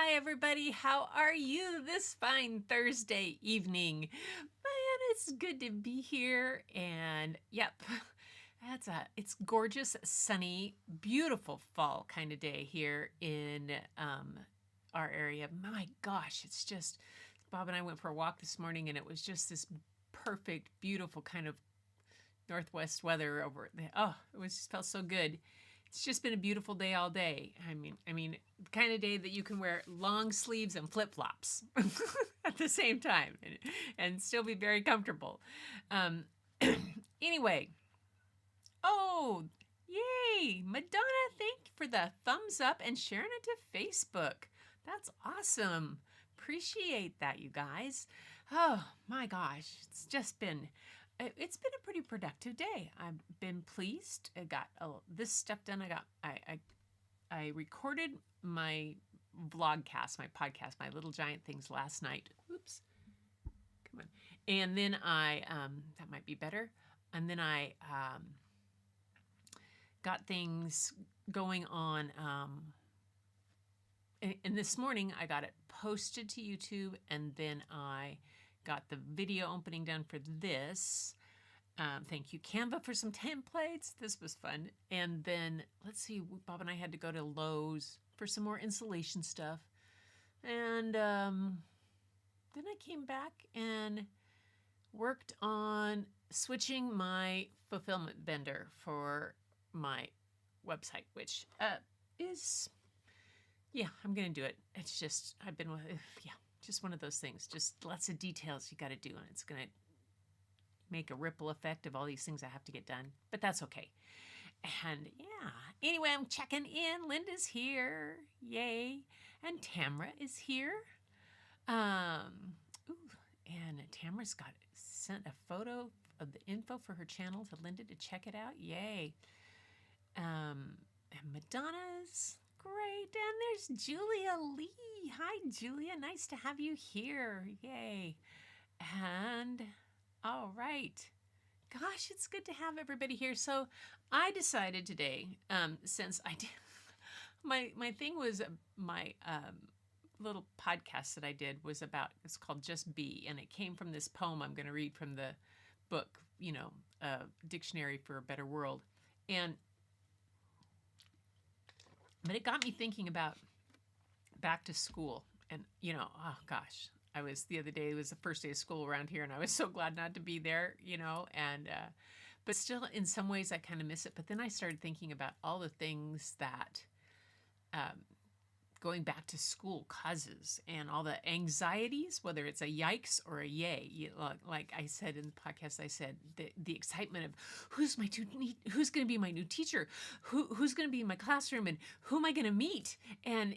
Hi, everybody. How are you this fine Thursday evening? Man, it's good to be here. And yep, it's gorgeous, sunny, beautiful fall kind of day here in our area. My gosh, it's just, Bob and I went for a walk this morning and it was just this perfect, beautiful kind of northwest weather over there. Oh, just felt so good. It's just been a beautiful day all day. I mean, the kind of day that you can wear long sleeves and flip-flops at the same time and still be very comfortable. Um, anyway, oh, yay, Madonna, thank you for the thumbs up and sharing it to Facebook. That's awesome. Appreciate that, you guys. Oh my gosh, it's been a pretty productive day. I've been pleased. I got this stuff done. I recorded my vlogcast, my podcast, my Little Giant Things last night. Oops, come on. And then that might be better. And then I got things going on. And this morning I got it posted to YouTube, and then I got the video opening done for this. Thank you, Canva, for some templates. This was fun. And then, let's see, Bob and I had to go to Lowe's for some more insulation stuff. And then I came back and worked on switching my fulfillment vendor for my website, which is, yeah, I'm going to do it. It's just, just one of those things. Just lots of details you got to do, and it's going to make a ripple effect of all these things I have to get done. But that's okay. And yeah, anyway, I'm checking in. Linda's here. Yay. And Tamra is here. And Tamra's sent a photo of the info for her channel to Linda to check it out. Yay. And Madonna's great. And there's Julia Lee. Hi, Julia. Nice to have you here. Yay. And all right. Gosh, it's good to have everybody here. So I decided today, since I did, my thing was my little podcast that I did was about, it's called Just Be, and it came from this poem I'm going to read from the book, Dictionary for a Better World. But it got me thinking about back to school. And, oh gosh, the other day, it was the first day of school around here, and I was so glad not to be there, but still in some ways I kind of miss it. But then I started thinking about all the things that going back to school causes, and all the anxieties, whether it's a yikes or a yay. Like I said in the podcast, I said the excitement of who's going to be my new teacher, who's going to be in my classroom, and who am I going to meet, and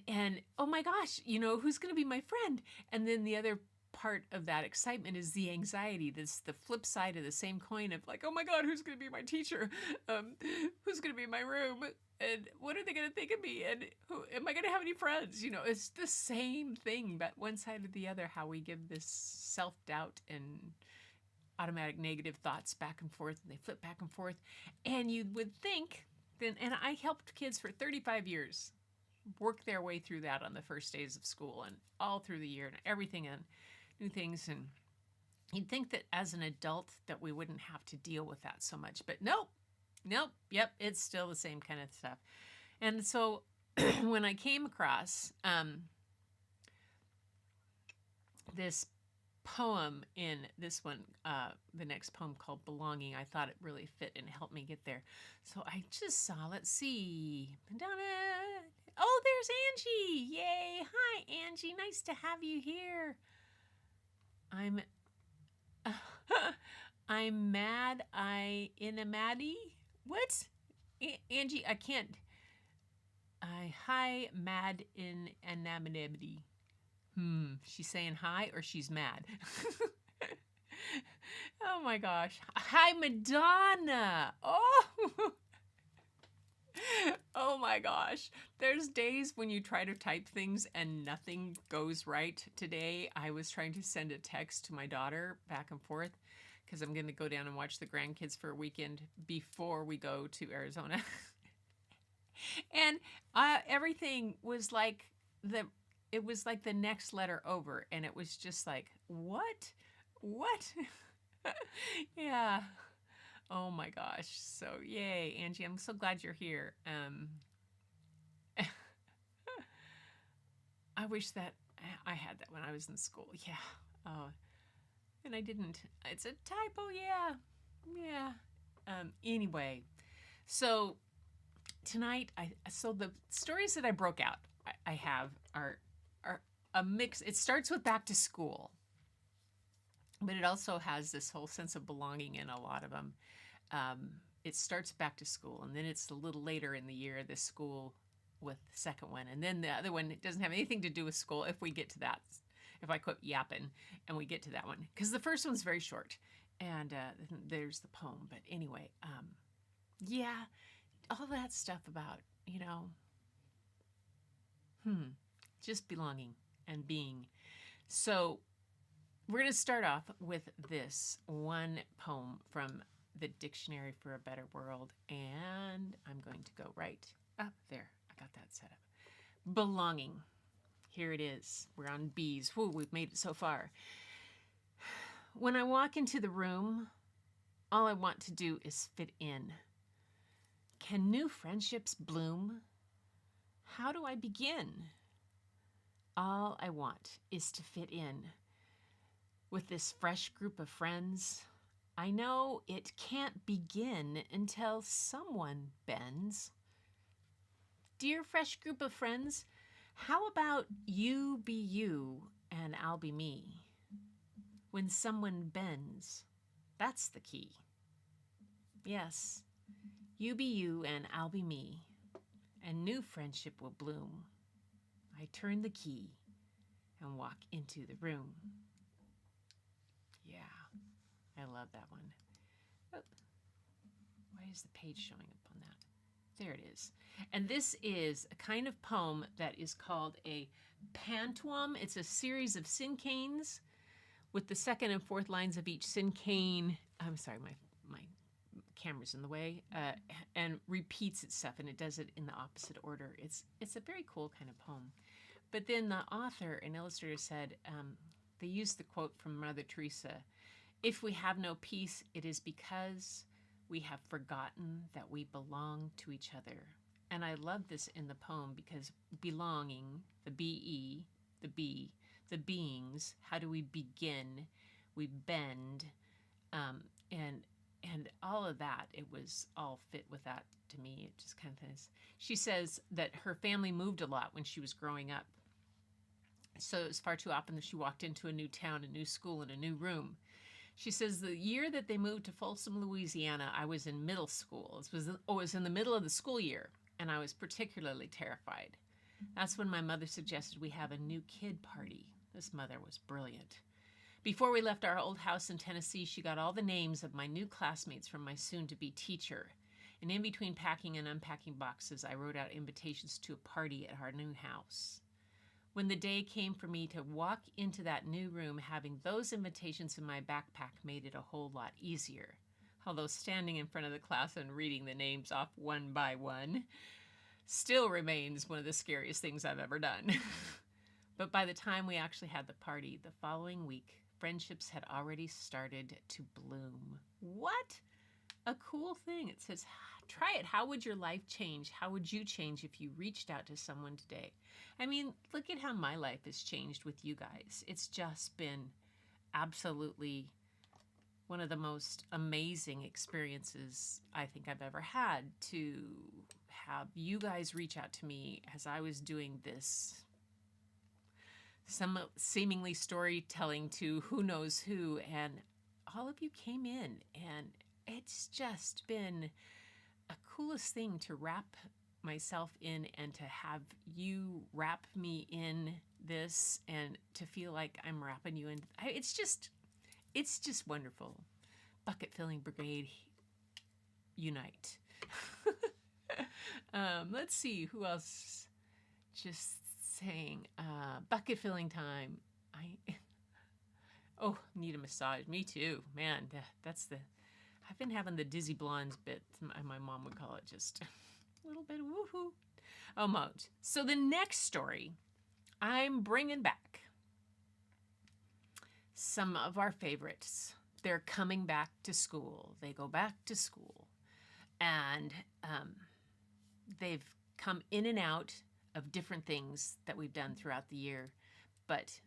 oh my gosh, who's going to be my friend. And then the other part of that excitement is the anxiety. That's the flip side of the same coin of like, oh my God, who's going to be my teacher? Who's going to be in my room? And what are they going to think of me? And am I going to have any friends? It's the same thing, but one side or the other, how we give this self-doubt and automatic negative thoughts back and forth, and they flip back and forth. And you would think, and I helped kids for 35 years work their way through that on the first days of school and all through the year and everything, and new things. And you'd think that as an adult that we wouldn't have to deal with that so much, but nope, yep, it's still the same kind of stuff. And so when I came across this poem in this one, the next poem called Belonging, I thought it really fit and helped me get there. So I just saw, let's see, Madonna. Oh, there's Angie. Yay. Hi, Angie. Nice to have you here. I'm mad. Maddie. What? Angie, I can't. Hi, mad in anonymity. She's saying hi or she's mad. Oh my gosh. Hi, Madonna. Oh. Oh my gosh. There's days when you try to type things and nothing goes right. Today, I was trying to send a text to my daughter back and forth because I'm going to go down and watch the grandkids for a weekend before we go to Arizona. And everything was like it was like the next letter over, and it was just like, what? Yeah. Oh my gosh. So yay, Angie, I'm so glad you're here. I wish that I had that when I was in school. Yeah. Oh, and I didn't. It's a typo. Yeah. Anyway, so tonight, so the stories that I broke out, I have are a mix. It starts with back to school, but it also has this whole sense of belonging in a lot of them. It starts back to school, and then it's a little later in the year, the school with the second one, and then the other one doesn't have anything to do with school. If we get to that, if I quit yapping and we get to that one, because the first one's very short, and there's the poem. But anyway, yeah, all that stuff about just belonging and being. So we're going to start off with this one poem from the Dictionary for a Better World, and I'm going to go right up there. I got that set up. Belonging. Here it is. We're on B's. Whoa, we've made it so far. When I walk into the room, all I want to do is fit in. Can new friendships bloom? How do I begin? All I want is to fit in. With this fresh group of friends, I know it can't begin until someone bends. Dear fresh group of friends, how about you be you and I'll be me? When someone bends, that's the key. Yes, you be you and I'll be me, and new friendship will bloom. I turn the key and walk into the room. Yeah, I love that one. Oh, why is the page showing up on that? There it is. And this is a kind of poem that is called a pantoum. It's a series of cinquains with the second and fourth lines of each cinquain. I'm sorry, my camera's in the way, and repeats itself, and it does it in the opposite order. It's a very cool kind of poem. But then the author and illustrator said, they used the quote from Mother Teresa, "If we have no peace, it is because we have forgotten that we belong to each other." And I love this in the poem because belonging, the B-E, the B, the beings, how do we begin? We bend, and all of that, it was all fit with that to me. It just kind of is. She says that her family moved a lot when she was growing up. So it was far too often that she walked into a new town, a new school, and a new room. She says the year that they moved to Folsom, Louisiana, I was in middle school. It was in the middle of the school year, and I was particularly terrified. That's when my mother suggested we have a new kid party. This mother was brilliant. Before we left our old house in Tennessee, she got all the names of my new classmates from my soon-to-be teacher. And in between packing and unpacking boxes, I wrote out invitations to a party at our new house. When the day came for me to walk into that new room, having those invitations in my backpack made it a whole lot easier. Although standing in front of the class and reading the names off one by one still remains one of the scariest things I've ever done. But by the time we actually had the party the following week, friendships had already started to bloom. What a cool thing. It says, try it. How would your life change? How would you change if you reached out to someone today? I mean, look at how my life has changed with you guys. It's just been absolutely one of the most amazing experiences I think I've ever had, to have you guys reach out to me as I was doing this some seemingly storytelling to who knows who, and all of you came in, and it's just been a coolest thing to wrap myself in and to have you wrap me in this and to feel like I'm wrapping you in. It's just wonderful. Bucket Filling Brigade, unite. Let's see who else. Just saying, bucket filling time. Need a massage. Me too, man. I've been having the dizzy blondes bit. My mom would call it, just a little bit of woohoo. Almost. So the next story I'm bringing back some of our favorites. They're coming back to school. They go back to school. And they've come in and out of different things that we've done throughout the year. But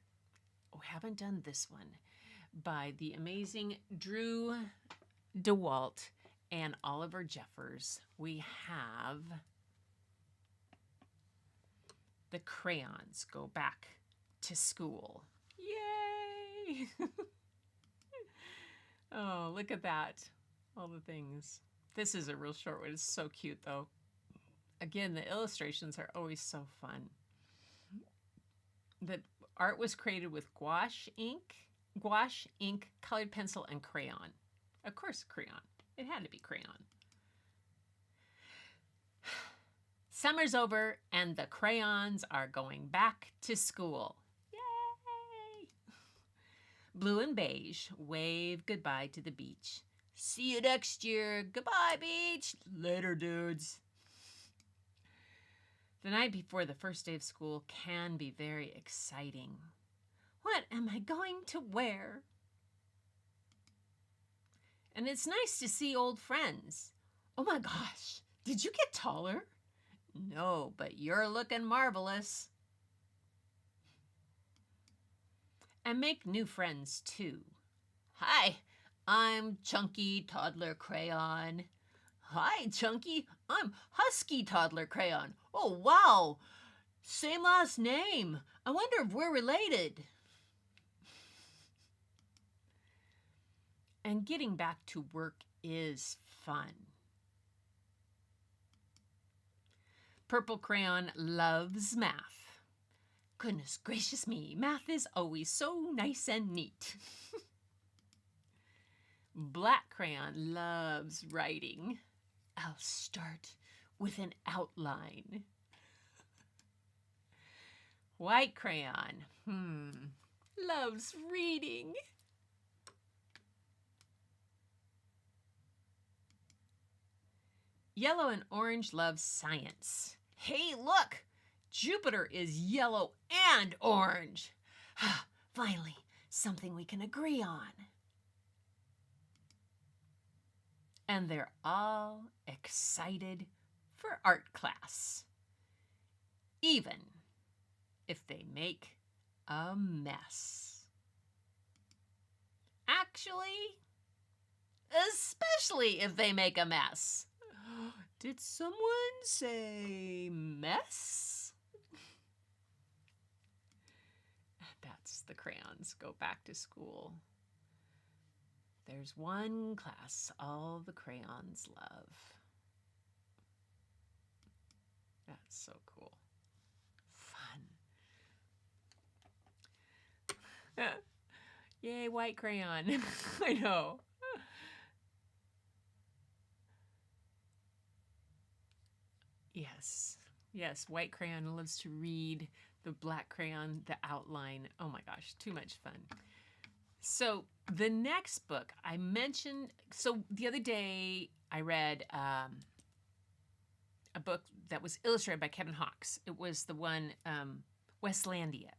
we haven't done this one by the amazing Drew DeWalt and Oliver Jeffers. We have The Crayons Go Back to School. Yay! Oh, look at that. All the things. This is a real short one. It's so cute, though. Again, the illustrations are always so fun. The art was created with gouache ink, colored pencil, and crayon. Of course, crayon. It had to be crayon. Summer's over, and the crayons are going back to school. Yay! Blue and beige wave goodbye to the beach. See you next year. Goodbye, beach. Later, dudes. The night before the first day of school can be very exciting. What am I going to wear? And it's nice to see old friends. Oh my gosh, did you get taller? No, but you're looking marvelous. And make new friends too. Hi, I'm Chunky Toddler Crayon. Hi, Chunky. I'm Husky Toddler Crayon. Oh, wow. Same last name. I wonder if we're related. And getting back to work is fun. Purple Crayon loves math. Goodness gracious me, math is always so nice and neat. Black Crayon loves writing. I'll start with an outline. White Crayon, loves reading. Yellow and Orange loves science. Hey, look! Jupiter is yellow and orange. Finally, something we can agree on. And they're all excited for art class, even if they make a mess. Actually, especially if they make a mess. Did someone say mess? That's The Crayons Go Back to School. There's one class all the crayons love. That's so cool. Fun. Yay, white crayon. I know. Yes, white crayon loves to read. The black crayon, the outline. Oh my gosh, too much fun. So the next book I mentioned, so the other day I read a book that was illustrated by Kevin Hawkes. It was the one, Westlandia.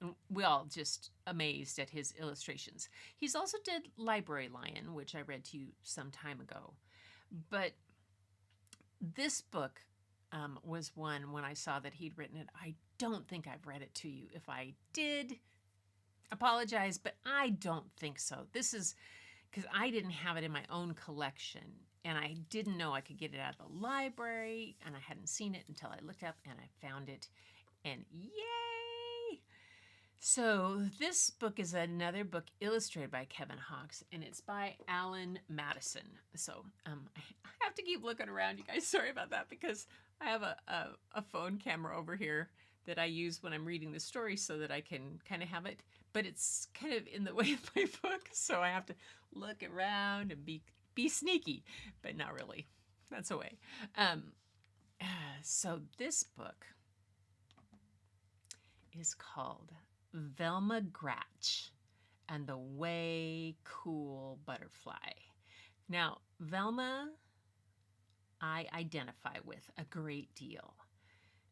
And we all just amazed at his illustrations. He's also did Library Lion, which I read to you some time ago. But this book was one when I saw that he'd written it. I don't think I've read it to you. If I did, apologize, but I don't think so. This is because I didn't have it in my own collection, and I didn't know I could get it out of the library, and I hadn't seen it until I looked up and I found it, and yay! So this book is another book illustrated by Kevin Hawkes, and it's by Alan Madison. So I have to keep looking around, you guys. Sorry about that, because I have a phone camera over here that I use when I'm reading the story so that I can kind of have it, but it's kind of in the way of my book, so I have to look around and be sneaky, but not really. That's a way. So this book is called Velma Gratch and the Way Cool Butterfly. Now, Velma, I identify with a great deal.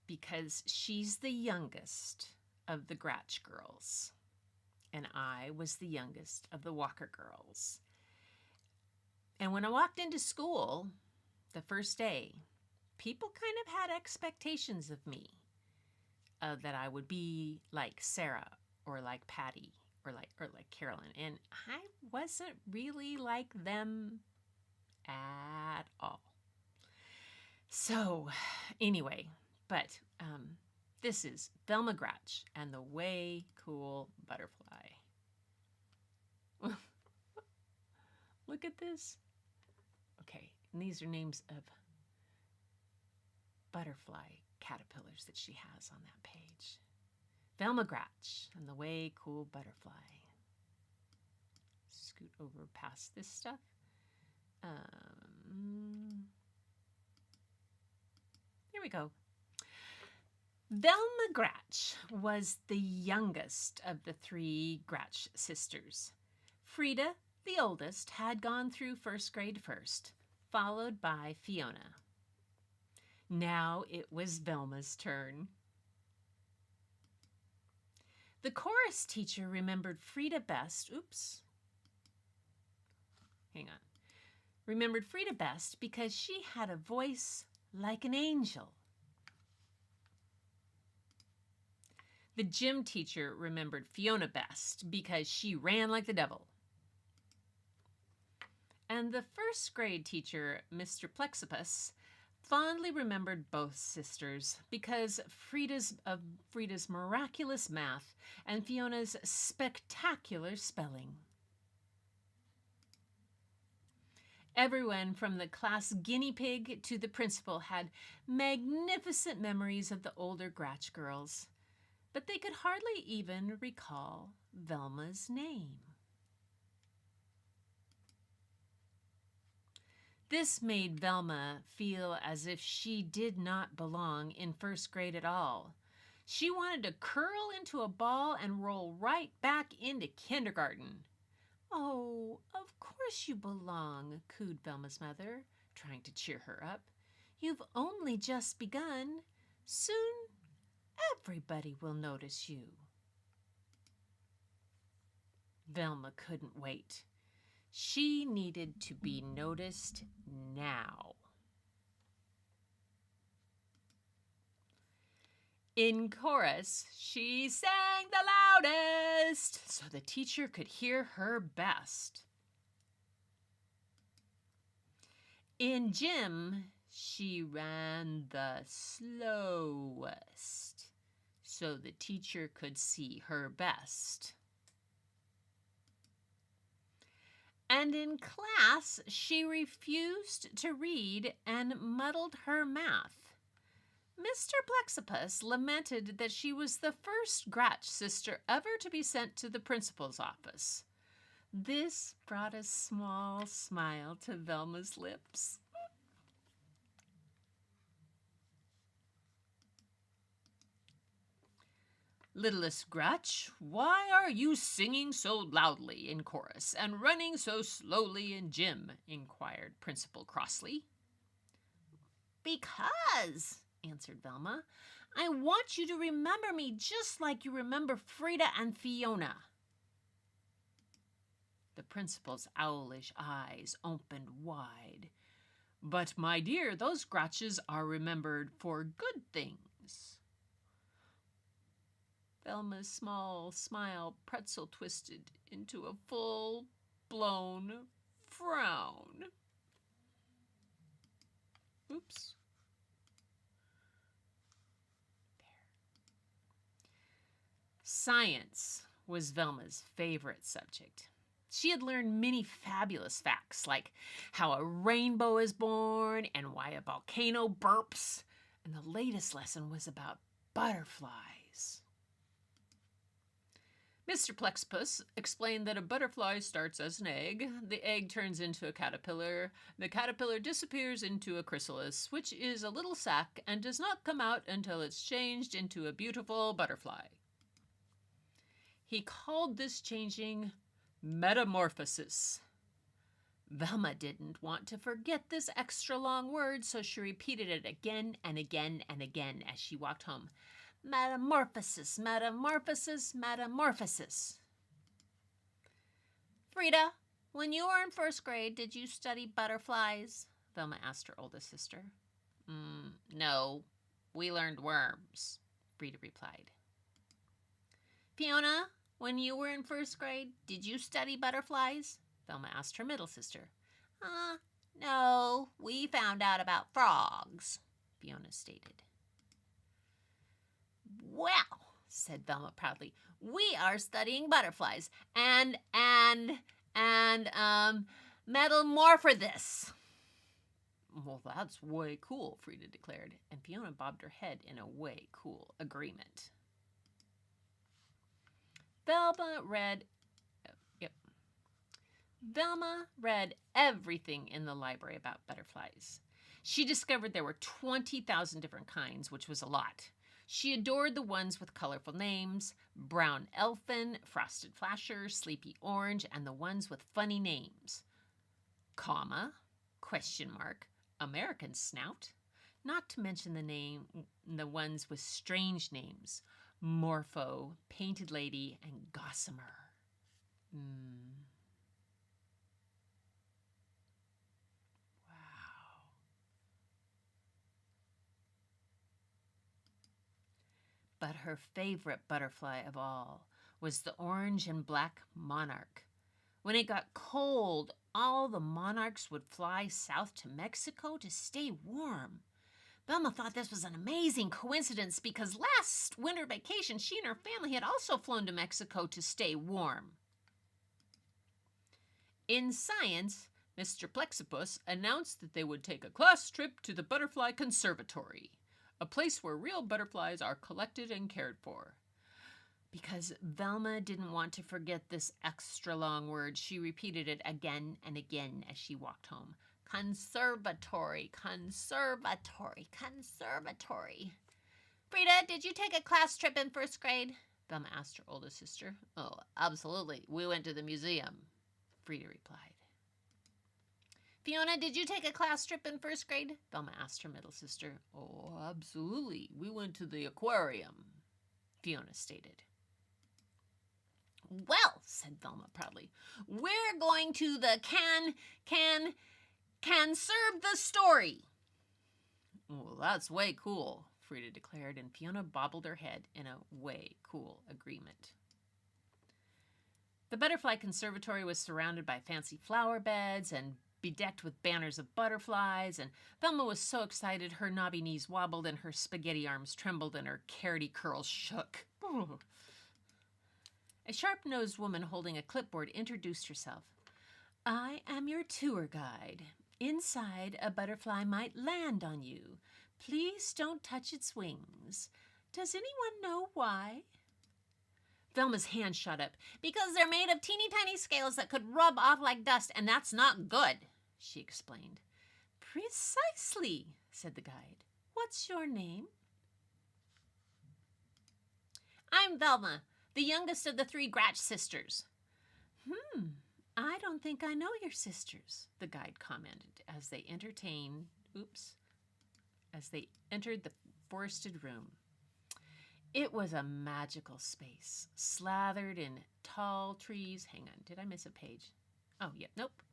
because she's the youngest of the Gratch girls, and I was the youngest of the Walker girls. And when I walked into school the first day, people kind of had expectations of me, that I would be like Sarah or like Patty or like Carolyn, and I wasn't really like them at all. So anyway, but this is Velma Gratch and the Way Cool Butterfly. Look at this. Okay, and these are names of butterfly caterpillars that she has on that page. Velma Gratch and the Way Cool Butterfly. Scoot over past this stuff. Here we go. Velma Gratch was the youngest of the three Gratch sisters. Frida, the oldest, had gone through first grade first, followed by Fiona. Now it was Velma's turn. The chorus teacher remembered Frida best. Remembered Frida best because she had a voice like an angel. The gym teacher remembered Fiona best because she ran like the devil. And the first grade teacher, Mr. Plexipus, fondly remembered both sisters because of Frida's miraculous math and Fiona's spectacular spelling. Everyone from the class guinea pig to the principal had magnificent memories of the older Gratch girls, but they could hardly even recall Velma's name. This made Velma feel as if she did not belong in first grade at all. She wanted to curl into a ball and roll right back into kindergarten. "Oh, of course you belong," cooed Velma's mother, trying to cheer her up. "You've only just begun. Soon everybody will notice you." Velma couldn't wait. She needed to be noticed now. In chorus, she sang the loudest so the teacher could hear her best. In gym, she ran the slowest so the teacher could see her best. And in class, she refused to read and muddled her math. Mr. Plexipus lamented that she was the first Gratch sister ever to be sent to the principal's office. This brought a small smile to Velma's lips. "Littlest Gratch, why are you singing so loudly in chorus and running so slowly in gym?" inquired Principal crossly. "Because," answered Velma, "I want you to remember me just like you remember Frida and Fiona." The principal's owlish eyes opened wide. "But, my dear, those Gratches are remembered for good things." Velma's small smile pretzel twisted into a full-blown frown. Oops. Science was Velma's favorite subject. She had learned many fabulous facts, like how a rainbow is born and why a volcano burps, and the latest lesson was about butterflies. Mr. Plexipus explained that a butterfly starts as an egg, the egg turns into a caterpillar, the caterpillar disappears into a chrysalis, which is a little sac and does not come out until it's changed into a beautiful butterfly. He called this changing metamorphosis. Velma didn't want to forget this extra long word, so she repeated it again and again and again as she walked home. Metamorphosis, metamorphosis, metamorphosis. Frida, when you were in first grade, did you study butterflies? Velma asked her oldest sister. No, we learned worms, Frida replied. Fiona, when you were in first grade, did you study butterflies? Velma asked her middle sister. No, we found out about frogs, Fiona stated. Well, said Velma proudly, we are studying butterflies and metamorphosis. Well, that's way cool, Frida declared, and Fiona bobbed her head in a way cool agreement. Velma read everything in the library about butterflies. She discovered there were 20,000 different kinds, which was a lot. She adored the ones with colorful names, brown elfin, frosted flasher, sleepy orange, and the ones with funny names. Comma, question mark, American snout, not to mention the ones with strange names, Morpho, Painted Lady, and Gossamer. Wow. But her favorite butterfly of all was the orange and black monarch. When it got cold, all the monarchs would fly south to Mexico to stay warm. Velma thought this was an amazing coincidence because last winter vacation, she and her family had also flown to Mexico to stay warm. In science, Mr. Plexipus announced that they would take a class trip to the Butterfly Conservatory, a place where real butterflies are collected and cared for. Because Velma didn't want to forget this extra long word, she repeated it again and again as she walked home. Conservatory, conservatory, conservatory. Frida, did you take a class trip in first grade? Velma asked her oldest sister. Oh, absolutely. We went to the museum, Frida replied. Fiona, did you take a class trip in first grade? Velma asked her middle sister. Oh, absolutely. We went to the aquarium, Fiona stated. Well, said Velma proudly, we're going to the can serve the story. Well, that's way cool, Frida declared, and Fiona bobbled her head in a way cool agreement. The Butterfly Conservatory was surrounded by fancy flower beds and bedecked with banners of butterflies, and Velma was so excited her knobby knees wobbled and her spaghetti arms trembled and her carroty curls shook. A sharp-nosed woman holding a clipboard introduced herself. I am your tour guide. Inside, a butterfly might land on you. Please don't touch its wings. Does anyone know why? Velma's hand shot up. Because they're made of teeny tiny scales that could rub off like dust, and that's not good, she explained. Precisely, said the guide. What's your name? I'm Velma, the youngest of the 3 Gratch sisters. I don't think I know your sisters, the guide commented as they entered the forested room. It was a magical space, slathered in tall trees. Hang on, did I miss a page? Oh, yeah, nope.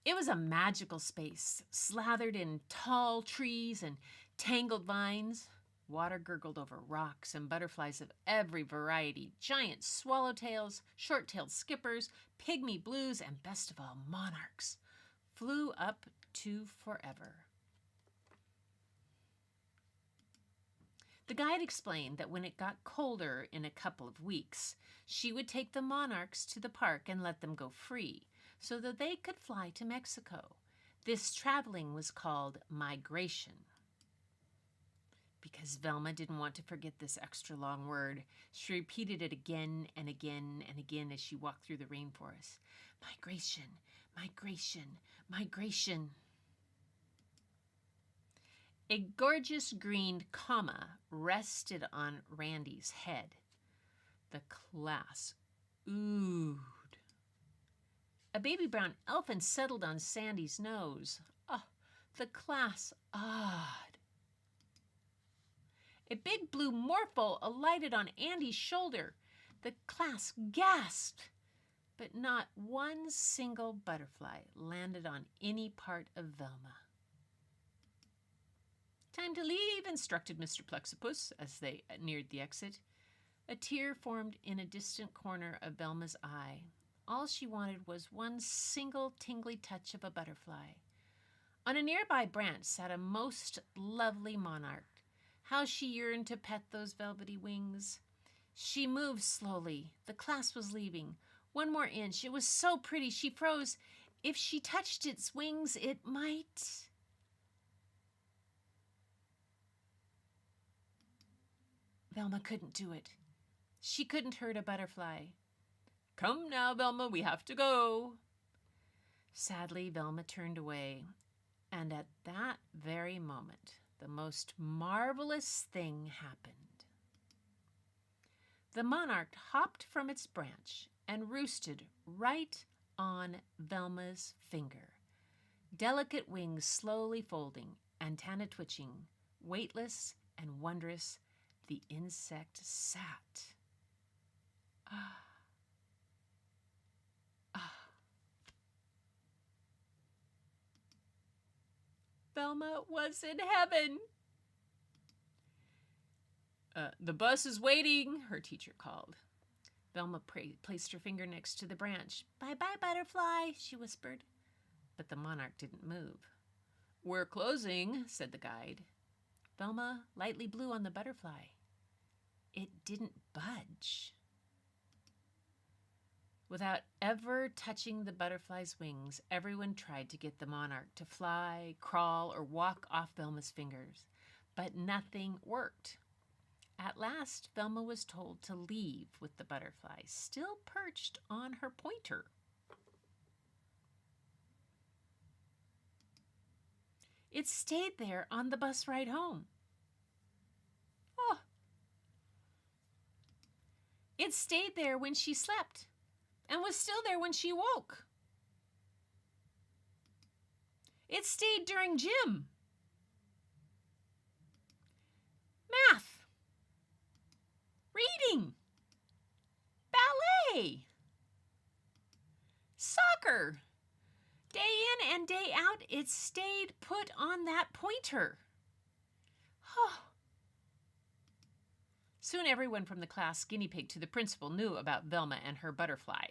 It was a magical space, slathered in tall trees and tangled vines. Water gurgled over rocks and butterflies of every variety, giant swallowtails, short-tailed skippers, pygmy blues, and best of all, monarchs, flew up to forever. The guide explained that when it got colder in a couple of weeks, she would take the monarchs to the park and let them go free so that they could fly to Mexico. This traveling was called migration. Because Velma didn't want to forget this extra long word, she repeated it again and again and again as she walked through the rainforest. Migration, migration, migration. A gorgeous green comma rested on Randy's head. The class oohed. A baby brown elephant settled on Sandy's nose. Oh, the class awed. A big blue morphle alighted on Andy's shoulder. The class gasped, but not one single butterfly landed on any part of Velma. Time to leave, instructed Mr. Plexipus as they neared the exit. A tear formed in a distant corner of Velma's eye. All she wanted was one single tingly touch of a butterfly. On a nearby branch sat a most lovely monarch. How she yearned to pet those velvety wings. She moved slowly. The class was leaving. One more inch. It was so pretty. She froze. If she touched its wings, it might... Velma couldn't do it. She couldn't hurt a butterfly. Come now, Velma, we have to go. Sadly, Velma turned away, and at that very moment, the most marvelous thing happened. The monarch hopped from its branch and roosted right on Velma's finger. Delicate wings slowly folding, antenna twitching, weightless and wondrous, the insect sat. Velma was in heaven. The bus is waiting, her teacher called. Velma placed her finger next to the branch. Bye-bye, butterfly, she whispered. But the monarch didn't move. We're closing, said the guide. Velma lightly blew on the butterfly. It didn't budge. Without ever touching the butterfly's wings, everyone tried to get the monarch to fly, crawl, or walk off Velma's fingers, but nothing worked. At last, Velma was told to leave with the butterfly, still perched on her pointer. It stayed there on the bus ride home. Oh! It stayed there when she slept, and was still there when she woke. It stayed during gym, math, reading, ballet, soccer. Day in and day out, it stayed put on that pointer. Oh. Soon everyone from the class guinea pig to the principal knew about Velma and her butterfly.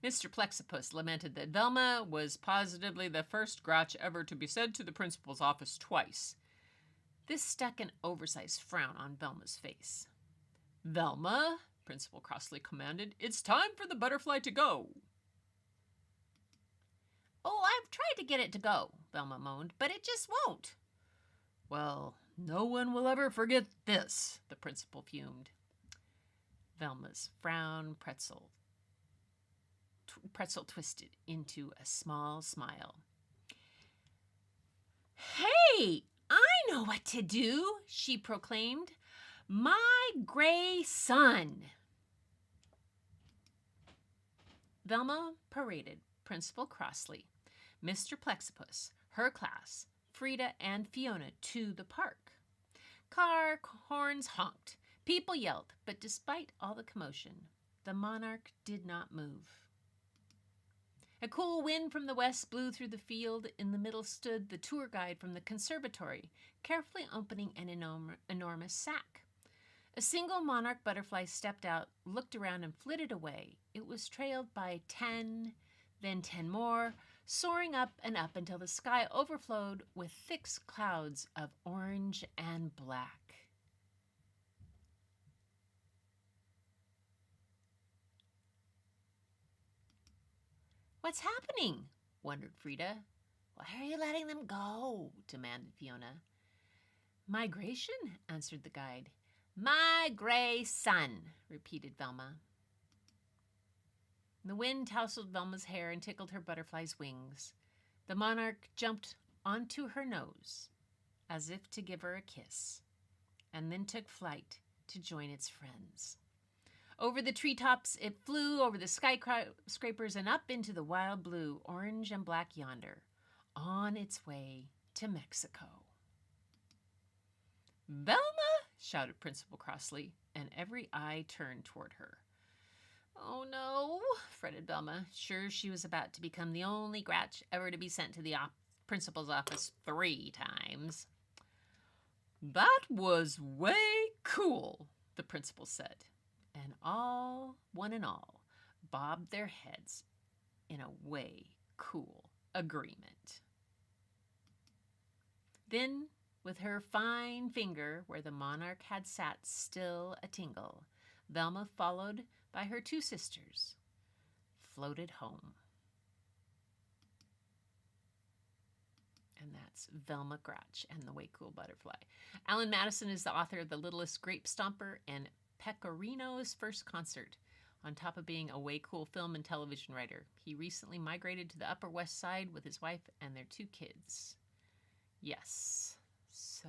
Mr. Plexipus lamented that Velma was positively the first grouch ever to be sent to the principal's office twice. This stuck an oversized frown on Velma's face. Velma, Principal crossly commanded, it's time for the butterfly to go. Oh, I've tried to get it to go, Velma moaned, but it just won't. Well, no one will ever forget this, the principal fumed. Velma's pretzel twisted into a small smile. Hey, I know what to do, she proclaimed. My gray son. Velma paraded Principal Crossley, Mr. Plexipus, her class, Frida, and Fiona to the park. Car horns honked. People yelled, but despite all the commotion, the monarch did not move. A cool wind from the west blew through the field. In the middle stood the tour guide from the conservatory, carefully opening an enormous sack. A single monarch butterfly stepped out, looked around, and flitted away. It was trailed by 10, then 10 more, soaring up and up until the sky overflowed with thick clouds of orange and black. What's happening? Wondered Frida. Why are you letting them go? Demanded Fiona. Migration, answered the guide. My gray son, repeated Velma. The wind tousled Velma's hair and tickled her butterfly's wings. The monarch jumped onto her nose, as if to give her a kiss, and then took flight to join its friends. Over the treetops it flew, over the skyscrapers and up into the wild blue, orange and black yonder, on its way to Mexico. Velma! Shouted Principal crossly, and every eye turned toward her. Oh no, fretted Velma, sure she was about to become the only Gratch ever to be sent to the principal's office 3 times. That was way cool, the principal said, and all, one and all, bobbed their heads in a way cool agreement. Then, with her fine finger where the monarch had sat still a tingle, Velma, followed by her 2 sisters, floated home. And that's Velma Gratch and the Way Cool Butterfly. Alan Madison is the author of The Littlest Grape Stomper and Pecorino's First Concert. On top of being a way cool film and television writer, he recently migrated to the Upper West Side with his wife and their 2 kids. Yes. So,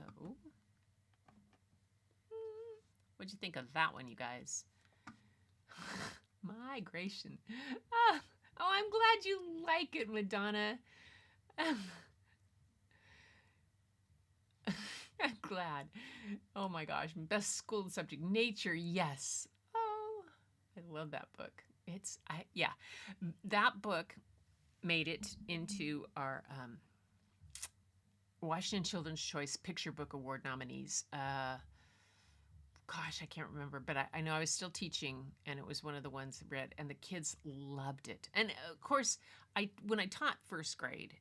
what'd you think of that one, you guys? Migration. Oh, I'm glad you like it, Madonna. I'm glad. Oh my gosh. Best school subject, nature. Yes. Oh, I love that book. That book made it into our Washington Children's Choice Picture Book Award nominees. Gosh, I can't remember, but I know I was still teaching, and it was one of the ones I read, and the kids loved it. And of course, when I taught first grade,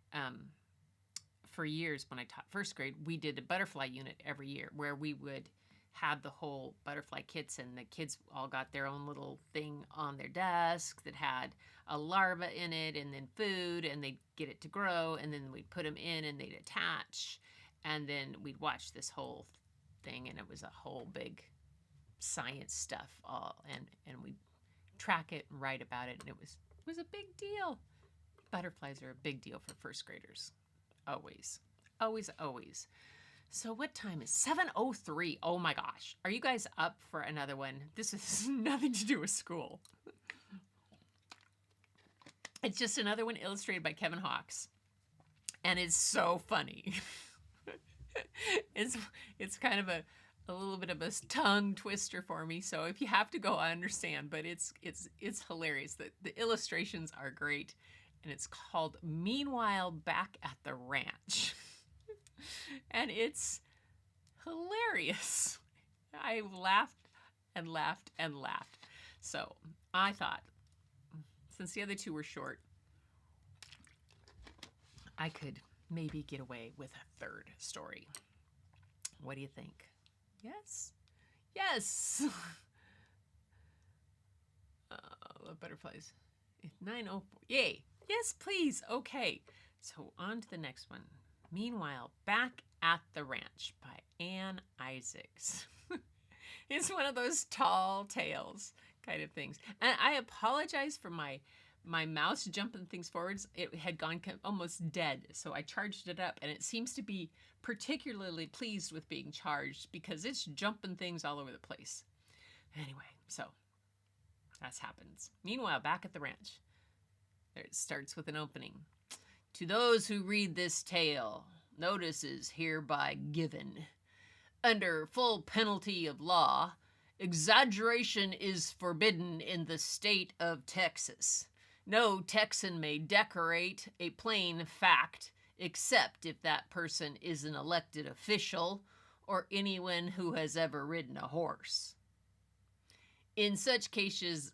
for years when I taught first grade, we did a butterfly unit every year where we would have the whole butterfly kits, and the kids all got their own little thing on their desk that had a larva in it and then food, and they'd get it to grow, and then we'd put them in and they'd attach, and then we'd watch this whole thing, and it was a whole big science stuff all, and we'd track it and write about it, and it was a big deal. Butterflies are a big deal for first graders. Always. Always, always. So what time is 7:03? Oh my gosh. Are you guys up for another one? This has nothing to do with school. It's just another one illustrated by Kevin Hawkes. And it's so funny. It's kind of a little bit of a tongue twister for me. So if you have to go, I understand, but it's hilarious. The illustrations are great. And it's called Meanwhile Back at the Ranch. And it's hilarious. I laughed and laughed and laughed. So I thought, since the other 2 were short, I could maybe get away with a 3rd story. What do you think? Yes? Yes! Love butterflies. 9:04. Yay! Yes, please. Okay. So on to the next one. Meanwhile, Back at the Ranch by Anne Isaacs. It's one of those tall tales kind of things. And I apologize for my mouse jumping things forwards. It had gone almost dead, so I charged it up, and it seems to be particularly pleased with being charged because it's jumping things all over the place. Anyway, so that happens. Meanwhile, Back at the Ranch. It starts with an opening. To those who read this tale, notice is hereby given. Under full penalty of law, exaggeration is forbidden in the state of Texas. No Texan may decorate a plain fact except if that person is an elected official or anyone who has ever ridden a horse. In such cases,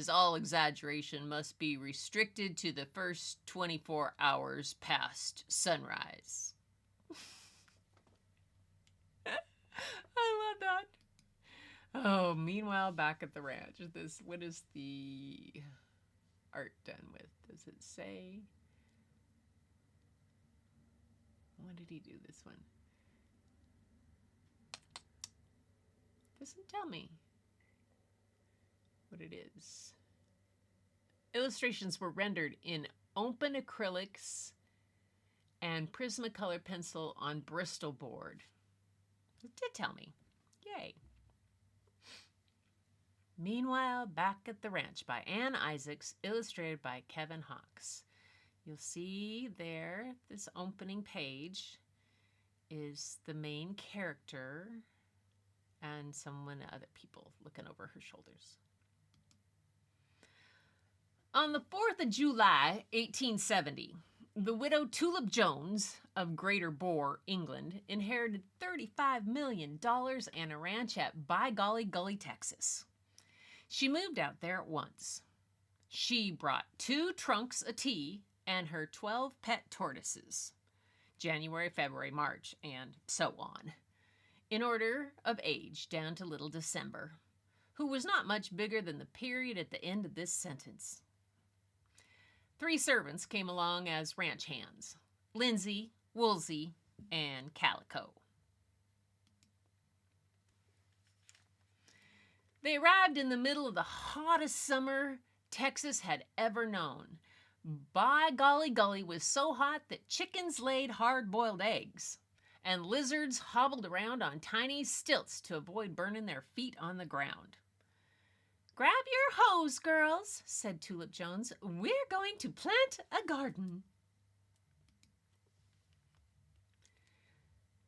all exaggeration must be restricted to the first 24 hours past sunrise. I love that. Oh, meanwhile, Back at the Ranch. What is the art done with? Does it say? When did he do this one? Doesn't tell me what it is. Illustrations were rendered in open acrylics and Prismacolor pencil on Bristol board. It did tell me. Yay. Meanwhile, back at the ranch by Ann Isaacs, illustrated by Kevin Hawkes. You'll see there, this opening page is the main character and other people looking over her shoulders. On the 4th of July, 1870, the widow Tulip Jones of Greater Boar, England, inherited $35 million and a ranch at By Golly Gully, Texas. She moved out there at once. She brought 2 trunks of tea and her 12 pet tortoises, January, February, March, and so on, in order of age down to little December, who was not much bigger than the period at the end of this sentence. 3 servants came along as ranch hands: Lindsay, Woolsey, and Calico. They arrived in the middle of the hottest summer Texas had ever known. By Golly Gully was so hot that chickens laid hard-boiled eggs, and lizards hobbled around on tiny stilts to avoid burning their feet on the ground. "Grab your hose, girls," said Tulip Jones. "We're going to plant a garden."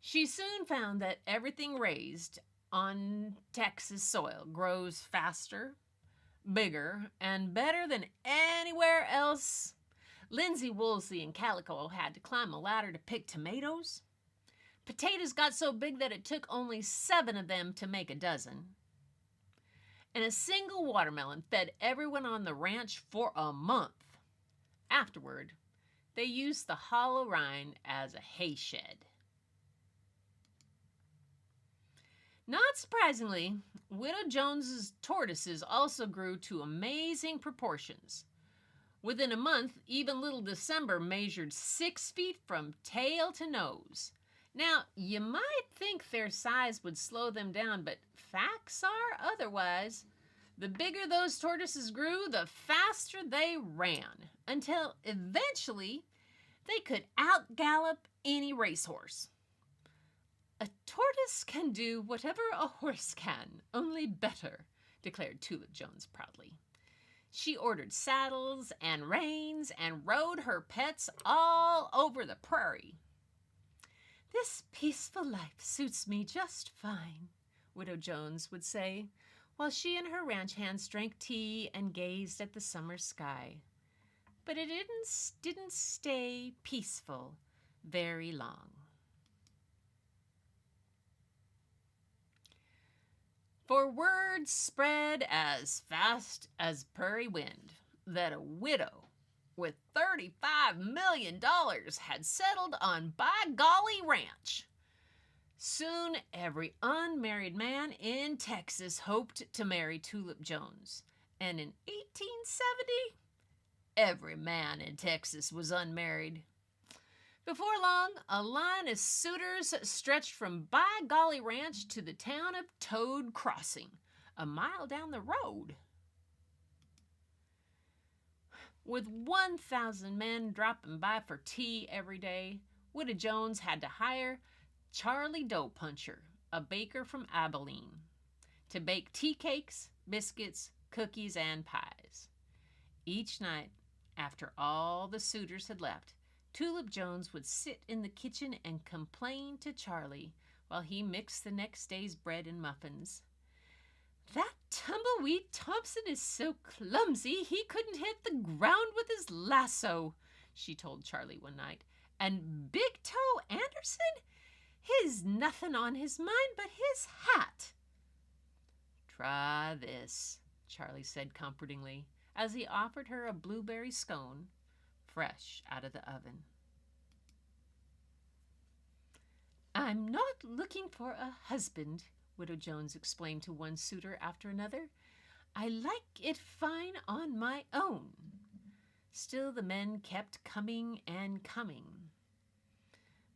She soon found that everything raised on Texas soil grows faster, bigger, and better than anywhere else. Lindsay, Woolsey, and Calico had to climb a ladder to pick tomatoes. Potatoes got so big that it took only 7 of them to make a dozen. And a single watermelon fed everyone on the ranch for a month. Afterward, they used the hollow rind as a hay shed. Not surprisingly, Widow Jones's tortoises also grew to amazing proportions. Within a month, even little December measured 6 feet from tail to nose. Now, you might think their size would slow them down, but facts are otherwise. The bigger those tortoises grew, the faster they ran, until eventually they could outgallop any racehorse. "A tortoise can do whatever a horse can, only better," declared Tulip Jones proudly. She ordered saddles and reins and rode her pets all over the prairie. "This peaceful life suits me just fine," Widow Jones would say, while she and her ranch hands drank tea and gazed at the summer sky. But it didn't stay peaceful very long. For word spread as fast as prairie wind that a widow with $35 million had settled on By Golly Ranch. Soon every unmarried man in Texas hoped to marry Tulip Jones, and in 1870, every man in Texas was unmarried. Before long, a line of suitors stretched from By Golly Ranch to the town of Toad Crossing, a mile down the road. With 1,000 men dropping by for tea every day, Widow Jones had to hire Charlie Dough Puncher, a baker from Abilene, to bake tea cakes, biscuits, cookies, and pies. Each night, after all the suitors had left, Tulip Jones would sit in the kitchen and complain to Charlie while he mixed the next day's bread and muffins. "That tumbleweed Thompson is so clumsy he couldn't hit the ground with his lasso," she told Charlie one night. "And Big Toe Anderson, he's nothing on his mind but his hat." "Try this," Charlie said comfortingly, as he offered her a blueberry scone, fresh out of the oven. "I'm not looking for a husband," Widow Jones explained to one suitor after another. "I like it fine on my own." Still the men kept coming and coming.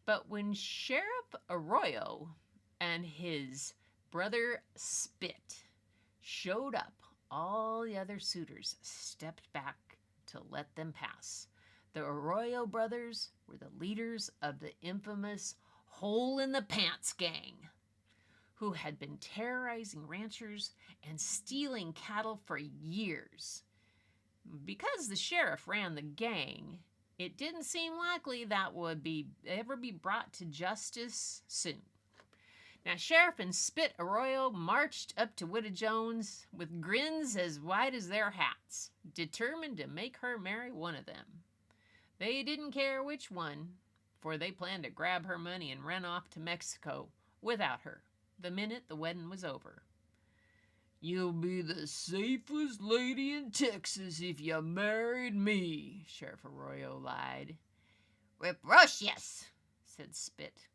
But when Sheriff Arroyo and his brother Spit showed up, all the other suitors stepped back to let them pass. The Arroyo brothers were the leaders of the infamous Hole in the Pants gang, who had been terrorizing ranchers and stealing cattle for years. Because the sheriff ran the gang, it didn't seem likely that would ever be brought to justice soon. Now, Sheriff and Spit Arroyo marched up to Widow Jones with grins as wide as their hats, determined to make her marry one of them. They didn't care which one, for they planned to grab her money and run off to Mexico without her the minute the wedding was over. "You'll be the safest lady in Texas if you married me," Sheriff Arroyo lied. "Reprocious," said Spit.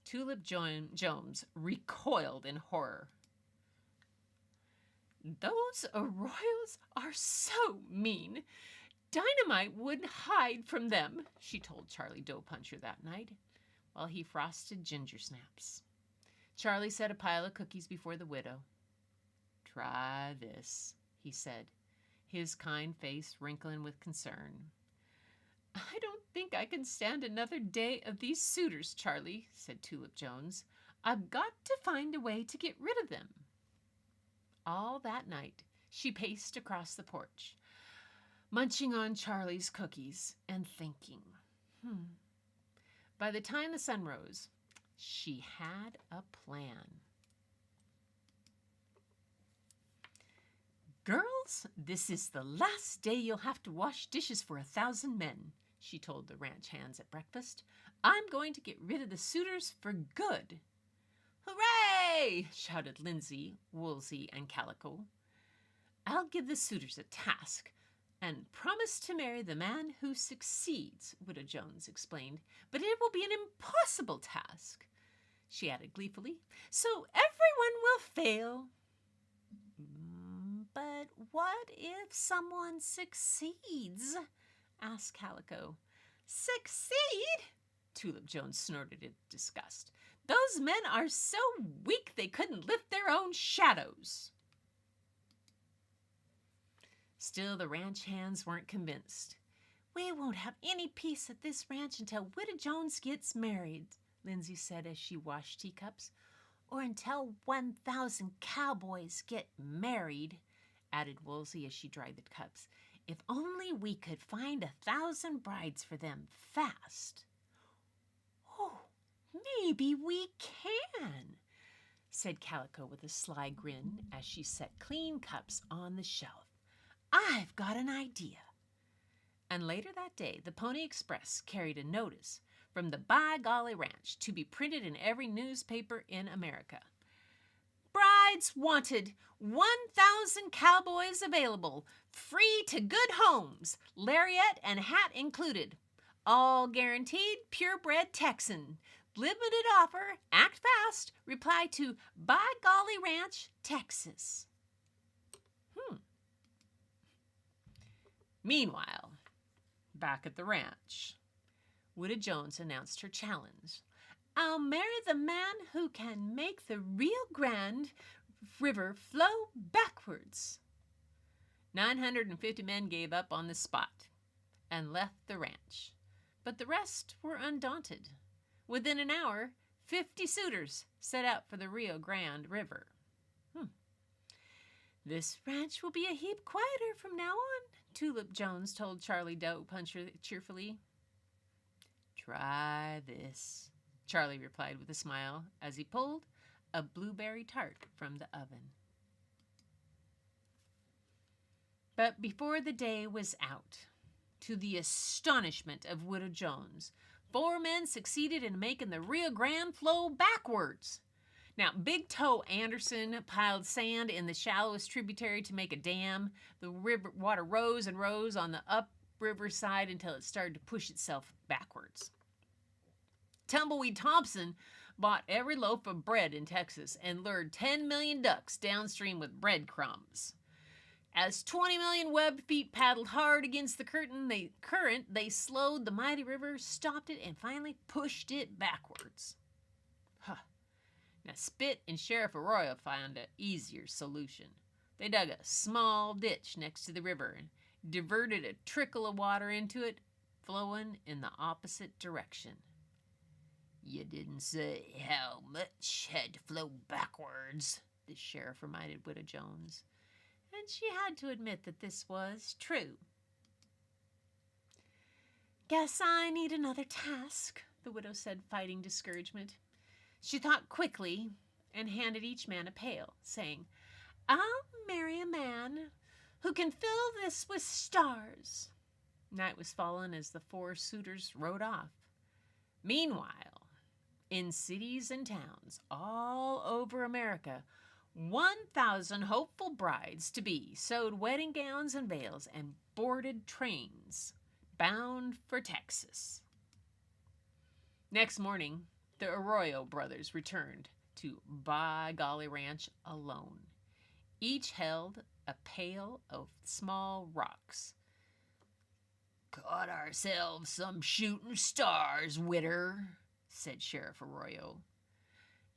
Tulip Jones recoiled in horror. "Those Arroyos are so mean. Dynamite wouldn't hide from them," she told Charlie Dough Puncher that night, while he frosted ginger snaps. Charlie set a pile of cookies before the widow. "Try this," he said, his kind face wrinkling with concern. "I don't think I can stand another day of these suitors, Charlie," said Tulip Jones. "I've got to find a way to get rid of them." All that night, she paced across the porch, munching on Charlie's cookies and thinking. By the time the sun rose, she had a plan. "Girls, this is the last day you'll have to wash dishes for 1,000 men," she told the ranch hands at breakfast. "I'm going to get rid of the suitors for good." "Hooray!" shouted Lindsay, Woolsey, and Calico. "I'll give the suitors a task and promise to marry the man who succeeds," Widow Jones explained. "But it will be an impossible task," she added gleefully, "so everyone will fail." "But what if someone succeeds?" asked Calico. "Succeed?" Tulip Jones snorted in disgust. "Those men are so weak they couldn't lift their own shadows." Still, the ranch hands weren't convinced. "We won't have any peace at this ranch until Widow Jones gets married," Lindsay said as she washed teacups. "Or until 1,000 cowboys get married," added Woolsey as she dried the cups. "If only we could find 1,000 brides for them fast." "Oh, maybe we can," said Calico with a sly grin as she set clean cups on the shelf. "I've got an idea." And later that day, the Pony Express carried a notice from the By Golly Ranch to be printed in every newspaper in America. "Brides wanted, 1,000 cowboys available, free to good homes, lariat and hat included. All guaranteed purebred Texan. Limited offer, act fast, reply to By Golly Ranch, Texas." Meanwhile, back at the ranch, Widow Jones announced her challenge. "I'll marry the man who can make the Rio Grande River flow backwards." 950 men gave up on the spot and left the ranch, but the rest were undaunted. Within an hour, 50 suitors set out for the Rio Grande River. "This ranch will be a heap quieter from now on," Tulip Jones told Charlie Dough Puncher cheerfully. "Try this," Charlie replied with a smile as he pulled a blueberry tart from the oven. But before the day was out, to the astonishment of Widow Jones, 4 men succeeded in making the Rio Grande flow backwards. Now, Big Toe Anderson piled sand in the shallowest tributary to make a dam. The river water rose and rose on the upriver side until it started to push itself backwards. Tumbleweed Thompson bought every loaf of bread in Texas and lured 10 million ducks downstream with breadcrumbs. As 20 million webbed feet paddled hard against the current, they slowed the mighty river, stopped it, and finally pushed it backwards. Now, Spit and Sheriff Arroyo found an easier solution. They dug a small ditch next to the river and diverted a trickle of water into it, flowing in the opposite direction. You didn't say how much had to flow backwards, the sheriff reminded Widow Jones, and she had to admit that this was true. Guess I need another task, the widow said, fighting discouragement. She thought quickly and handed each man a pail, saying, I'll marry a man who can fill this with stars. Night was fallen as the 4 suitors rode off. Meanwhile, in cities and towns all over America, 1,000 hopeful brides-to-be sewed wedding gowns and veils and boarded trains bound for Texas. Next morning, the Arroyo brothers returned to By Golly Ranch alone. Each held a pail of small rocks. Caught ourselves some shooting stars, widder, said Sheriff Arroyo.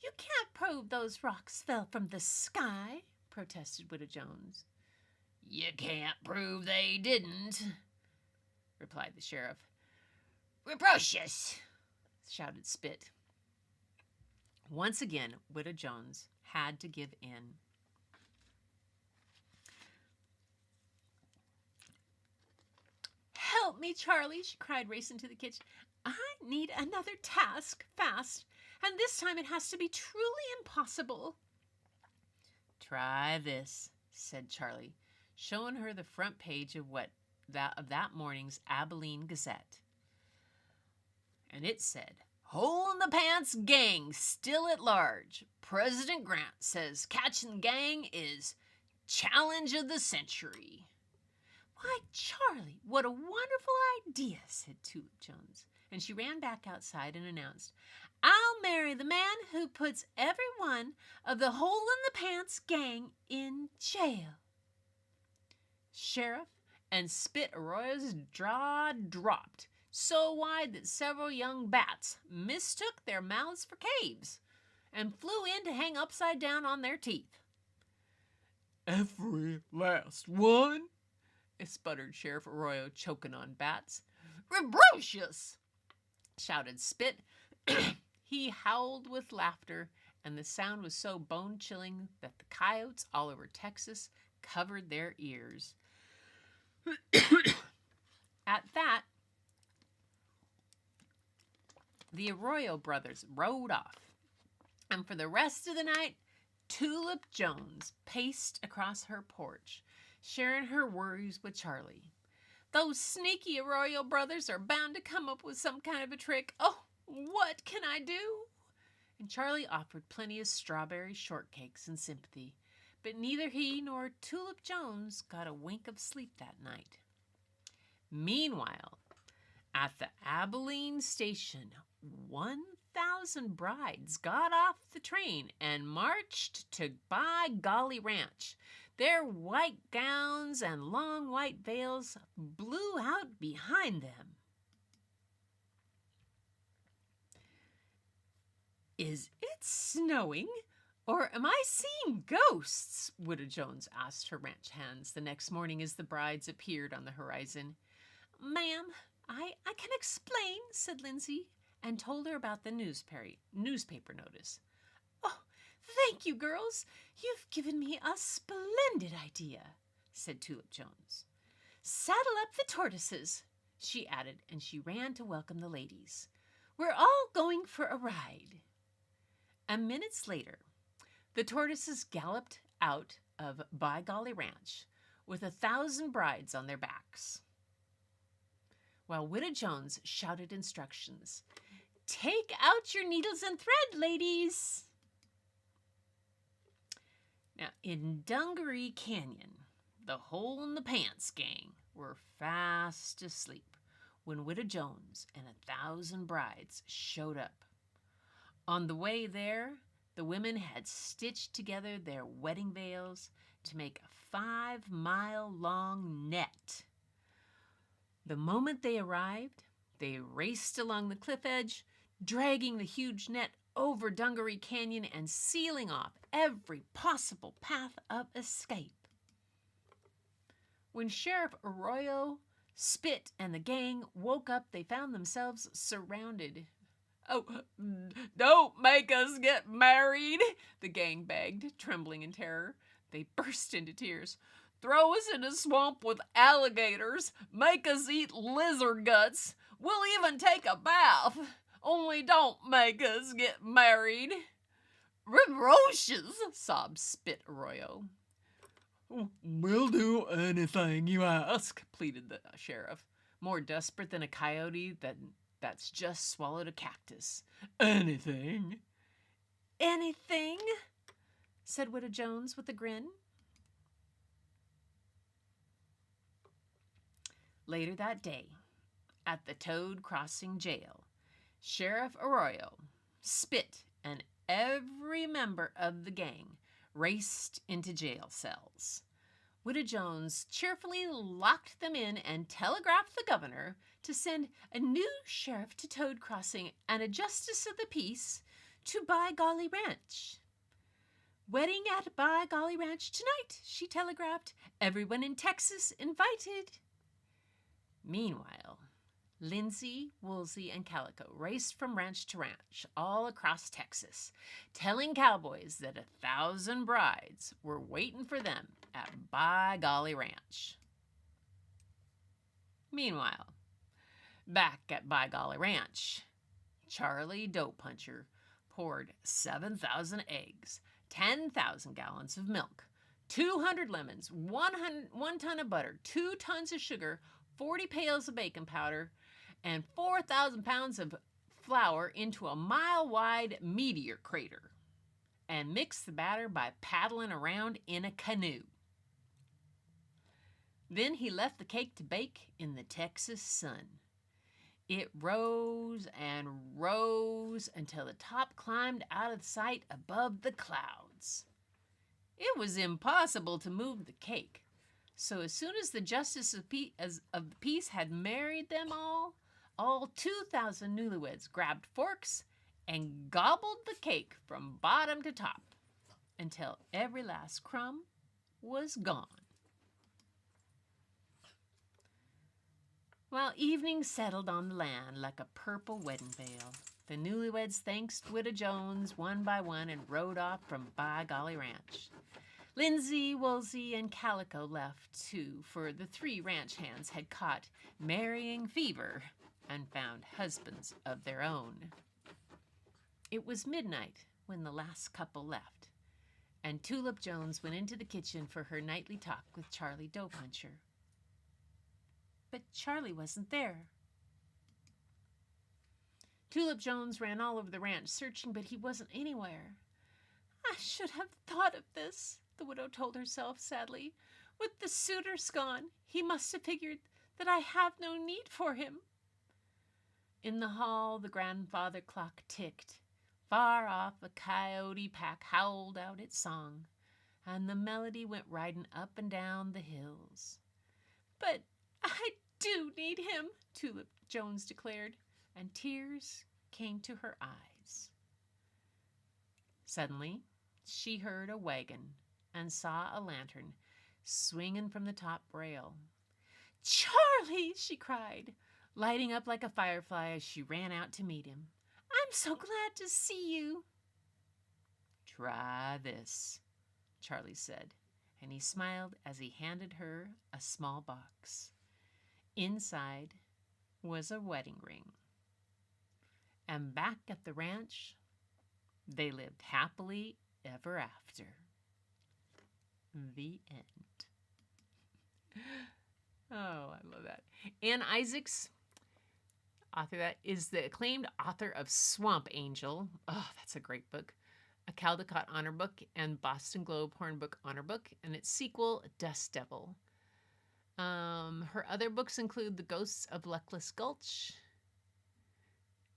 You can't prove those rocks fell from the sky, protested Widow Jones. You can't prove they didn't, replied the sheriff. Reprocious, shouted Spit. Once again, Widow Jones had to give in. Help me, Charlie, she cried, racing to the kitchen. I need another task, fast, and this time it has to be truly impossible. Try this, said Charlie, showing her the front page of that morning's Abilene Gazette. And it said, Hole in the Pants Gang still at large. President Grant says catching gang is challenge of the century. Why, Charlie, what a wonderful idea, said Tulip Jones. And she ran back outside and announced, I'll marry the man who puts every one of the Hole in the Pants gang in jail. Sheriff and Spit Arroyo's jaw dropped so wide that several young bats mistook their mouths for caves and flew in to hang upside down on their teeth. Every last one, sputtered Sheriff Arroyo, choking on bats. Rebrocious, shouted Spit. He howled with laughter, and the sound was so bone-chilling that the coyotes all over Texas covered their ears. At that, the Arroyo brothers rode off, and for the rest of the night, Tulip Jones paced across her porch, sharing her worries with Charlie. Those sneaky Arroyo brothers are bound to come up with some kind of a trick. Oh, what can I do? And Charlie offered plenty of strawberry shortcakes in sympathy, but neither he nor Tulip Jones got a wink of sleep that night. Meanwhile, at the Abilene station, 1,000 brides got off the train and marched to By Golly Ranch. Their white gowns and long white veils blew out behind them. Is it snowing, or am I seeing ghosts? Widow Jones asked her ranch hands the next morning as the brides appeared on the horizon. Ma'am, I can explain, said Lindsay, and told her about the newspaper notice. Oh, thank you, girls. You've given me a splendid idea, said Tulip Jones. Saddle up the tortoises, she added, and she ran to welcome the ladies. We're all going for a ride. And minutes later, the tortoises galloped out of By Golly Ranch with 1,000 brides on their backs, while Widow Jones shouted instructions. Take out your needles and thread, ladies. Now, in Dungaree Canyon, the Hole in the Pants gang were fast asleep when Widow Jones and 1,000 brides showed up. On the way there, the women had stitched together their wedding veils to make a 5-mile-long net. The moment they arrived, they raced along the cliff edge, dragging the huge net over Dungaree Canyon and sealing off every possible path of escape. When Sheriff Arroyo, Spit, and the gang woke up, they found themselves surrounded Oh, don't make us get married, the gang begged, trembling in terror. They burst into tears. Throw us in a swamp with alligators. Make us eat lizard guts. We'll even take a bath. Only don't make us get married. Ferocious, sobbed Spit Arroyo. We'll do anything you ask, pleaded the sheriff, more desperate than a coyote that's just swallowed a cactus. Anything. Anything, said Widow Jones with a grin. Later that day, at the Toad Crossing jail, Sheriff Arroyo, Spit, and every member of the gang raced into jail cells. Widow Jones cheerfully locked them in and telegraphed the governor to send a new sheriff to Toad Crossing and a justice of the peace to By Golly Ranch. Wedding at By Golly Ranch tonight, she telegraphed. Everyone in Texas invited. Meanwhile, Lindsay, Woolsey, and Calico raced from ranch to ranch all across Texas, telling cowboys that 1,000 brides were waiting for them at By Golly Ranch. Meanwhile, back at By Golly Ranch, Charlie Dough Puncher poured 7,000 eggs, 10,000 gallons of milk, 200 lemons, 1 ton of butter, 2 tons of sugar, 40 pails of baking powder, and 4,000 pounds of flour into a mile-wide meteor crater, and mixed the batter by paddling around in a canoe. Then he left the cake to bake in the Texas sun. It rose and rose until the top climbed out of sight above the clouds. It was impossible to move the cake, so as soon as the justice of the peace had married them all 2,000 newlyweds grabbed forks and gobbled the cake from bottom to top until every last crumb was gone. While evening settled on the land like a purple wedding veil, the newlyweds thanked Widow Jones one by one and rode off from By Golly Ranch. Lindsay, Woolsey, and Calico left too, for the 3 ranch hands had caught marrying fever and found husbands of their own. It was midnight when the last couple left, and Tulip Jones went into the kitchen for her nightly talk with Charlie Dough Puncher. But Charlie wasn't there. Tulip Jones ran all over the ranch searching, but he wasn't anywhere. I should have thought of this, the widow told herself sadly. With the suitors gone, he must have figured that I have no need for him. In the hall, the grandfather clock ticked. Far off, a coyote pack howled out its song, and the melody went riding up and down the hills. But I do need him, Tulip Jones declared, and tears came to her eyes. Suddenly, she heard a wagon and saw a lantern swinging from the top rail. Charlie, she cried, lighting up like a firefly as she ran out to meet him. I'm so glad to see you. Try this, Charlie said, and he smiled as he handed her a small box. Inside was a wedding ring. And back at the ranch, they lived happily ever after. The end. Oh, I love that. Ann Isaacs, author of that, is the acclaimed author of Swamp Angel. Oh, that's a great book. A Caldecott Honor Book and Boston Globe Horn Book Honor Book, and its sequel, Dust Devil. Her other books include The Ghosts of Luckless Gulch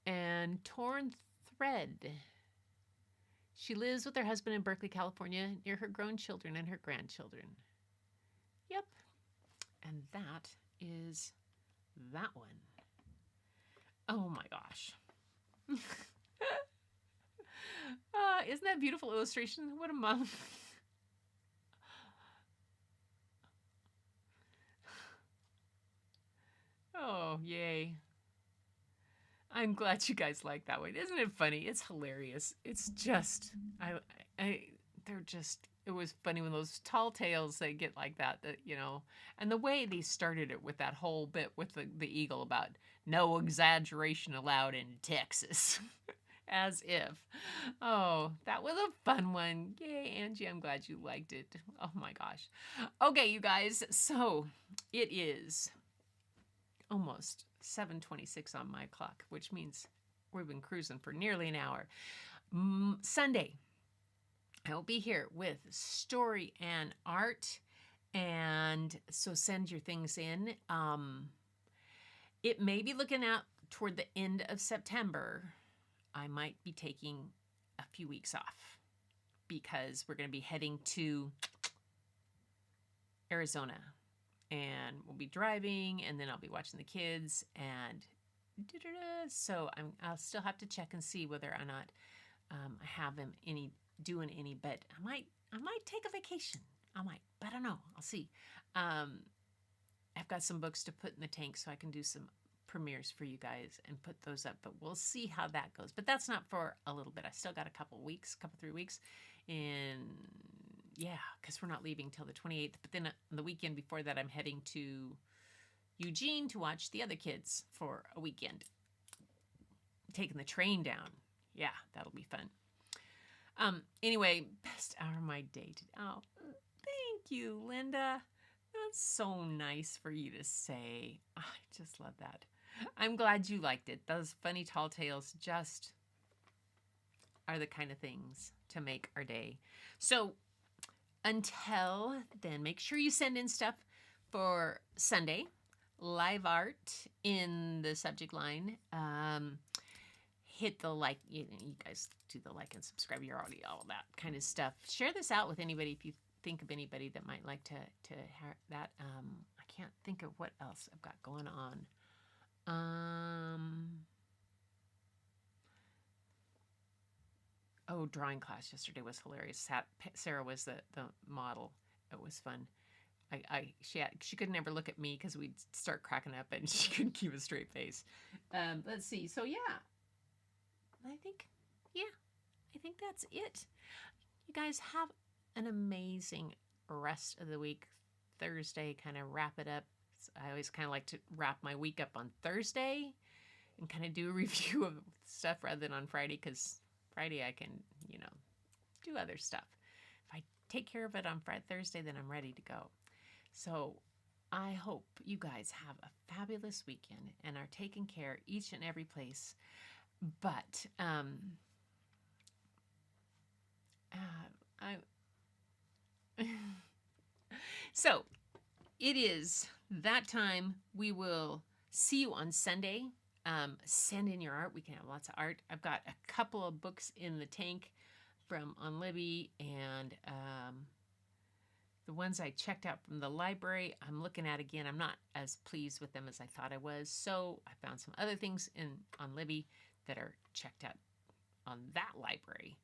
and Torn Thread. She lives with her husband in Berkeley, California, near her grown children and her grandchildren. Yep. And that is that one. Oh my gosh. Isn't that a beautiful illustration? What a mom. Oh, yay. I'm glad you guys like that one. Isn't it funny? It's hilarious. It's just, I, they're just, it was funny when those tall tales, they get like that, and the way they started it with that whole bit with the eagle about no exaggeration allowed in Texas. As if. Oh, that was a fun one. Yay, Angie, I'm glad you liked it. Oh my gosh. Okay, you guys, so it is almost 7:26 on my clock, which means we've been cruising for nearly an hour. Sunday, I will be here with story and art, and so send your things in. It may be looking out toward the end of September. I might be taking a few weeks off because we're going to be heading to Arizona, and we'll be driving, and then I'll be watching the kids, and so I'll still have to check and see whether or not I have them doing any, but I might take a vacation. I might, but I don't know. I'll see. I've got some books to put in the tank so I can do some premieres for you guys and put those up, but we'll see how that goes. But that's not for a little bit. I still got a couple 3 weeks, and yeah, because we're not leaving till the 28th. But then the weekend before that, I'm heading to Eugene to watch the other kids for a weekend. Taking the train down. Yeah, that'll be fun. Anyway, best hour of my day today. Oh, thank you, Linda. That's so nice for you to say. I just love that. I'm glad you liked it. Those funny tall tales just are the kind of things to make our day. So until then, make sure you send in stuff for Sunday. Live art in the subject line. Hit the like. You guys do the like and subscribe. You're already all that kind of stuff. Share this out with anybody if you think of anybody that might like to hear that. I can't think of what else I've got going on. Oh, drawing class yesterday was hilarious. Sarah was the model. It was fun. She could never look at me because we'd start cracking up and she couldn't keep a straight face. Let's see. So yeah, I think that's it. You guys have an amazing rest of the week. Thursday, kind of wrap it up. I always kind of like to wrap my week up on Thursday and kind of do a review of stuff rather than on Friday, because Friday I can, do other stuff. If I take care of it on Thursday, then I'm ready to go. So I hope you guys have a fabulous weekend and are taking care each and every place. But so it is that time. We will see you on Sunday. Send in your art. We can have lots of art. I've got a couple of books in the tank from on Libby, and the ones I checked out from the library, I'm looking at again. I'm not as pleased with them as I thought I was. So I found some other things on Libby that are checked out on that library.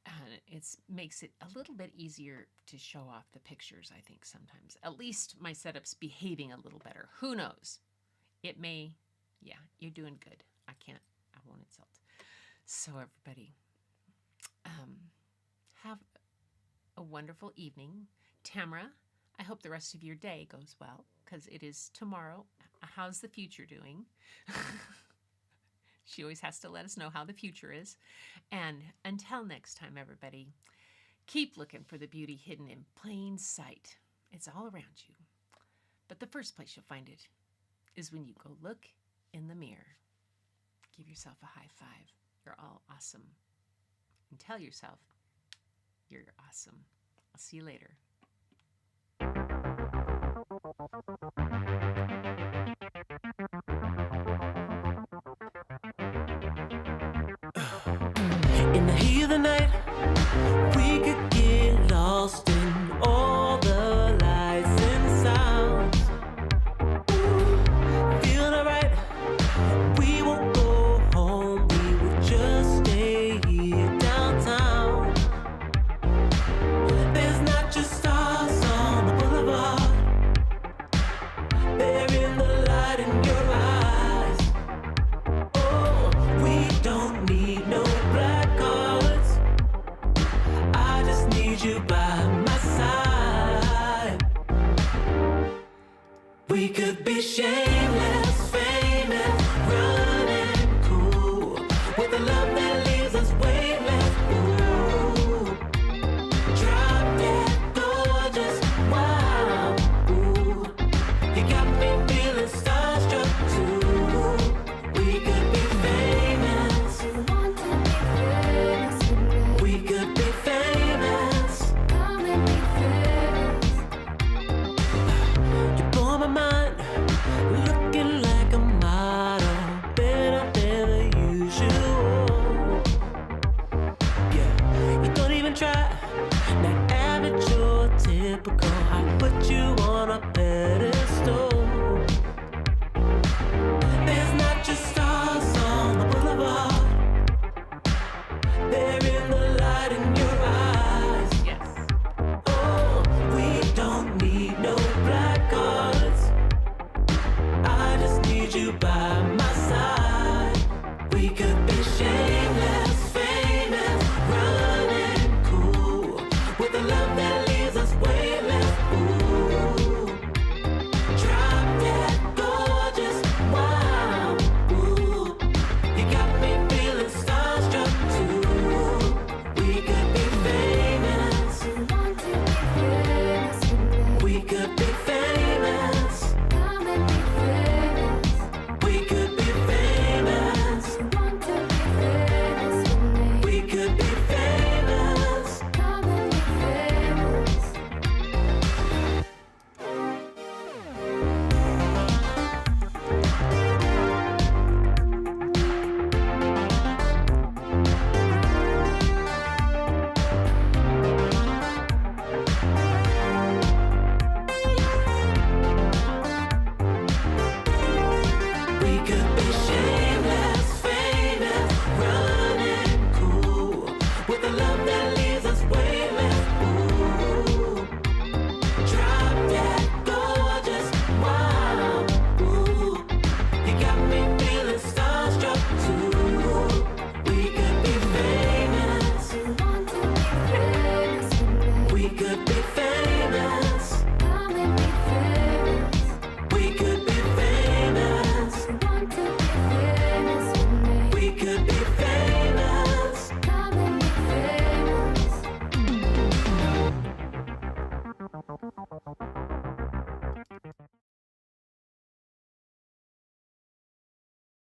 And it makes it a little bit easier to show off the pictures, I think, sometimes. At least my setup's behaving a little better. Who knows? It may, yeah, you're doing good. I won't insult. So everybody, have a wonderful evening. Tamara, I hope the rest of your day goes well, because it is tomorrow. How's the future doing? She always has to let us know how the future is. And until next time, everybody, keep looking for the beauty hidden in plain sight. It's all around you. But the first place you'll find it is when you go look in the mirror. Give yourself a high five. You're all awesome. And tell yourself you're awesome. I'll see you later. In the heat of the night, we could get lost in all the lights and sounds. Feeling alright, we won't go home, we will just stay here downtown. There's not just stars on the boulevard, they're in the light in your eyes. Oh, the love